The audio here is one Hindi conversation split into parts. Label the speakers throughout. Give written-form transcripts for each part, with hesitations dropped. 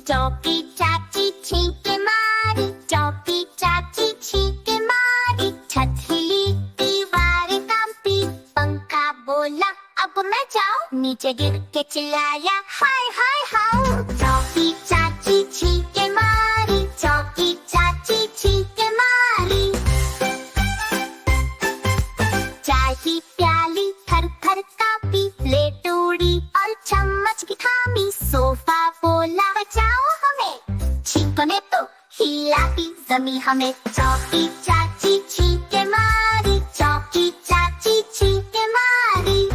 Speaker 1: चौकी चाची छींके मारी, चौकी चाची छींके मारी। छत हिली दीवार कांपी, पंखा बोला अब मैं जाऊं। नीचे गिर के चिल्लाया हाय हाय हाय। चौकी चाची छींके मारी, चौकी चाची छींके मारी। चाय की प्याली थर थर कांपी, प्लेट उड़ी और चम्मच की थामी। सोफा बोला बचाओ हमें, छींकों ने तो हिला दी जमी हमें। चौकी चाची छींके मारी, चौकी चाची छींके मारी।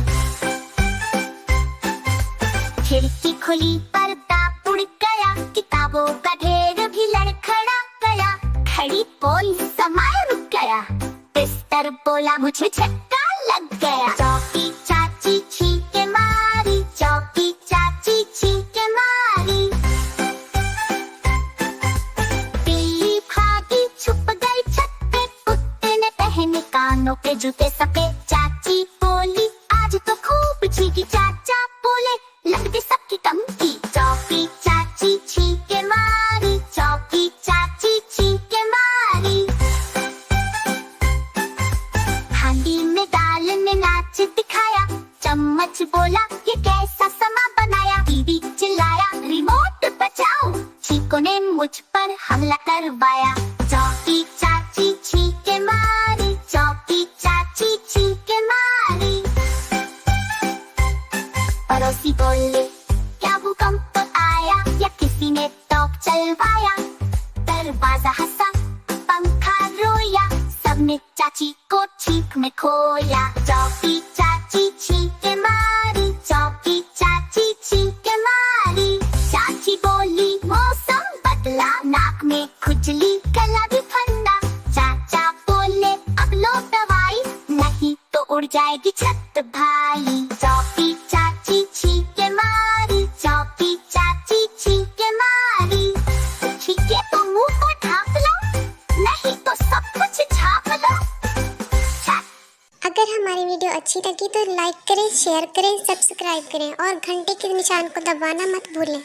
Speaker 1: खिड़की खुली पर्दा उड़ गया, किताबों का ढेर भी लड़खड़ा गया। खड़ी पोल समय रुक गया, बिस्तर बोला मुझे झटका लग गया। चौकी चाची छींके मारी, चौकी चाची छींके मारी। बिल्ली भागी छुप गई छत पे, कुत्ते ने पहने कानों पे जूते सफेद। चाची बोली आज तो खूब छींकी, चाचा बोले लगती सबकी कम की। चौकी चाची छींके मारी, चौकी चाची छींके मारी। हांडी में दाल ने नाच दिखाया, चम्मच बोला ये कैसा समा बनाया। टीवी चिल्लाया रिमोट बचाओ, छींकों ने मुझ पर हमला करवाया। चौकी चाची छींके मारी, चौकी चाची छींके मारी। पड़ोसी बोले क्या भूकंप आया या किसी ने तोप चलवाया। दरवाजा हंसा पंखा रोया, सबने चाची को छींक में खोया। चौकी चाची छींके मारी, चौकी चाची छींके मारी। चाची बोली मौसम बदला, नाक में खुजली गला भी ठंडा। चाचा बोले अब लो दवाई, नहीं तो उड़ जाएगी छत भाई। चौकी चाची छींके मारी, चौकी चाची छींके मारी। छींके तो मुंह को ढांप लो, नहीं तो सब कुछ झाँप लो।
Speaker 2: अगर हमारी वीडियो अच्छी लगी तो लाइक करें, शेयर करें, सब्सक्राइब करें और घंटे के निशान को दबाना मत भूलें।